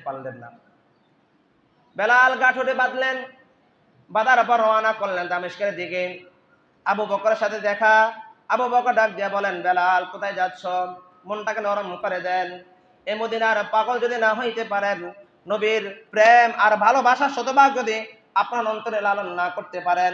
পারলেন না। বেলাল গাঁঠুরে বাঁধলেন, বাঁধার পর রওনা করলেন দামেস্কের দিকে। আবু বকরের সাথে দেখা। আবু বকর ডাক দিয়ে বলেন, বেলাল কোথায় যাচ্ছ? মনটাকে নরম করে দেন। এ মদিনার পাগল যদি না হইতে পারেন, নবীর প্রেম আর ভালোবাসা শতভাগ যদি আপনার অন্তরে লালন না করতে পারেন,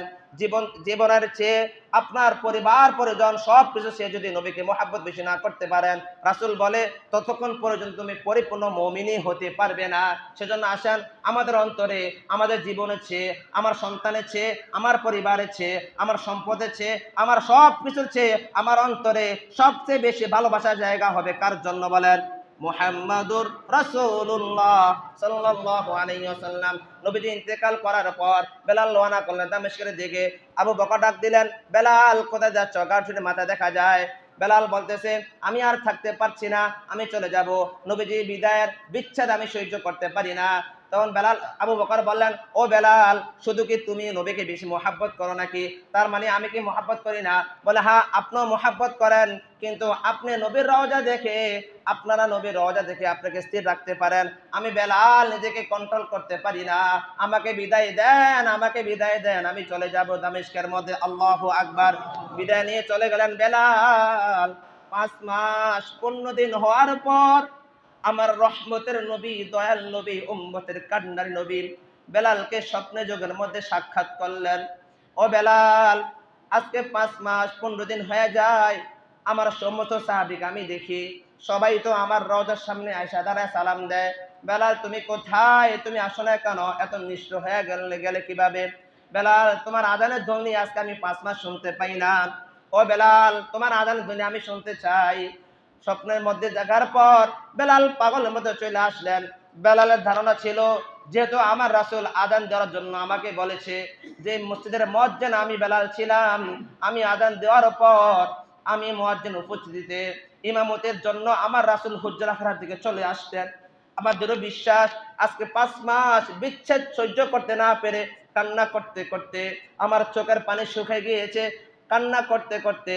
জীবনের চেয়ে আপনার পরিবার পরিজন সব কিছু সে যদি নবীকে মোহাব্বত বেশি না করতে পারেন, রাসূল বলে ততক্ষণ পর্যন্ত তুমি পরিপূর্ণ মুমিনই হতে পারবে না। সেজন্য আসেন, আমাদের অন্তরে, আমাদের জীবনের চেয়ে, আমার সন্তানের চেয়ে, আমার পরিবারের চেয়ে, আমার সম্পদের চেয়ে, আমার সব কিছুর চেয়ে আমার অন্তরে সবচেয়ে বেশি ভালোবাসার জায়গা হবে কার জন্য বলেন? মুহাম্মাদুর রাসূলুল্লাহ সাল্লাল্লাহু আলাইহি ওয়াসাল্লাম। নবীজি ইন্তেকাল করার পর বেলাল রওনা করলেন দামেস্কের দিকে। আবু বকর ডাক দিলেন, বেলাল কোথায় যাচ্ছ? গাঁটুরে মাথা দেখা যায়। বেলাল বলতেছে, আমি আর থাকতে পারছি না, আমি চলে যাব। নবীজি বিদায়ের বিচ্ছেদ আমি সহ্য করতে পারি না। তখন বেলাল, আবু বকর বললেন, ও বেলাল, শুধু কি তুমি নবীকে বেশি মোহাব্বত করো নাকি? তার মানে আমি কি মোহাব্বত করি না? বলে, হ্যাঁ আপনিও মোহাব্বত করেন, কিন্তু আপনি নবীর রওজা দেখে, আপনারা নবীর রওজা দেখে আপনাকে স্থির রাখতে পারেন, আমি বেলাল নিজেকে কন্ট্রোল করতে পারি না। আমাকে বিদায় দেন, আমাকে বিদায় দেন, আমি চলে যাব দামেস্কের মধ্যে। আল্লাহু আকবার। বিদায় নিয়ে চলে গেলেন বেলাল। 5 মাস 15 দিন হওয়ার পর আমার রহমতের নবী, দয়াল নবী, উম্মতের কান্নার নবী বেলালকে স্বপ্নে যোগের মধ্যে সাক্ষাৎ করলেন। ও বেলাল, আজকে 5 মাস 15 দিন হয়ে যায়, আমার সমস্ত সাহাবীকে আমি দেখি সবাই তো আমার রওজার সামনে আয়েশা দাঁড়ায় সালাম দেয়। বেলাল তুমি কোথায়? তুমি আসো না কেন? এত নিষ্ঠ হয়ে গেলে কিভাবে? বেলাল, তোমার আজানের ধ্বনি আজকে আমি 5 মাস শুনতে পাই না। ও বেলাল, তোমার আজানের ধ্বনি আমি শুনতে চাই। স্বপ্নের মধ্যে দেখার পর বেলাল পাগলের মধ্যে চলে আসলেন। বেলালের ধারণা ছিল, যেহেতু আমার রাসূল আযান দেওয়ার জন্য আমাকে বলেছে, যে মসজিদের মুয়াজ্জিন আমি বেলাল ছিলাম, আমি আযান দেওয়ার পর আমি মুয়াজ্জিন উপস্থিতিতে ইমামতের জন্য আমার রাসূল হুজরাখানার দিকে চলে আসতেন। আমার দৃঢ় বিশ্বাস, আজকে 5 মাস বিচ্ছেদ সহ্য করতে না পেরে কান্না করতে করতে আমার চোখের পানি শুকিয়ে গিয়েছে। কান্না করতে করতে,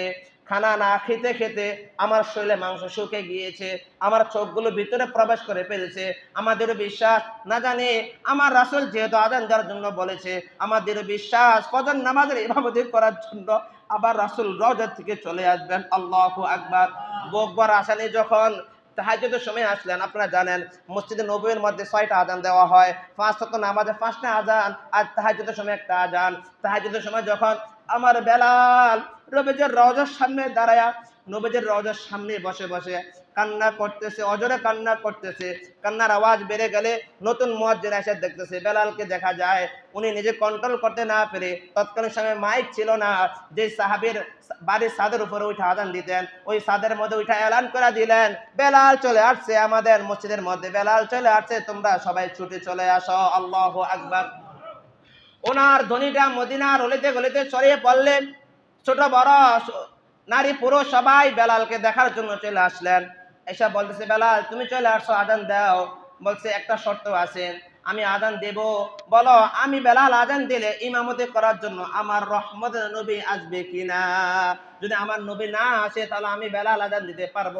খানা না খেতে খেতে আমার শরীরে মাংস শুকিয়ে গিয়েছে, আমার চোখগুলো ভিতরে প্রবেশ করে ফেলেছে। আমাদের বিশ্বাস, না জানি আমার রাসূল যেহেতু আযান দেওয়ার জন্য বলেছে, আমাদের বিশ্বাস ফজর নামাজের ইমামতি করার জন্য আবার রাসূল রওজা থেকে চলে আসবেন। আল্লাহু আকবার। বকবার আসানে যখন তাহাজ্জুদের সময় আসলেন, আপনারা জানেন মসজিদে নববীর মধ্যে 6টা আযান দেওয়া হয়, 5 ওয়াক্ত নামাজে 5টা আযান, আর তাহাজ্জুদের সময় একটা আযান। তাহাজ্জুদের সময় যখন আমার বেলাল নবীজির রওজার সামনে দাঁড়ায়া, নবীজির রওজার সামনে বসে বসে কান্না করতেছে, অজরে কান্না করতেছে। কান্নার আওয়াজ বেড়ে গেলে নতুন মুয়াজ্জিন এসে দেখতেছে বেলালকে দেখা যায়, উনি নিজে কন্ট্রোল করতে না পেরে, তৎকালীন সময় মাইক ছিল না, যে সাহাবীর বাড়ির ছাদের উপরে উঠে আযান দিতেন, ওই ছাদের মধ্যে উঠে এলান করে দিলেন, বেলাল চলে আসছে আমাদের মসজিদের মধ্যে, বেলাল চলে আসছে, তোমরা সবাই ছুটে চলে আসো। আল্লাহু আকবার। ওনার ধ্বনিটা মদিনার অলিতে গলিতে ছড়িয়ে পড়লেন। ছোট বড় নারী পুরুষ সবাই বেলালকে দেখার জন্য চলে আসলেন। এসে বলতেছে, বেলাল তুমি চলে আসো, আযান দাও। বলছে, একটা শর্ত আছে, আমি আযান দেব। বলো, আমি বেলাল আযান দিলে ইমামতি করার জন্য আমার রহমতের নবী আসবে কিনা? যদি আমার নবী না আসে তাহলে আমি বেলাল আযান দিতে পারবো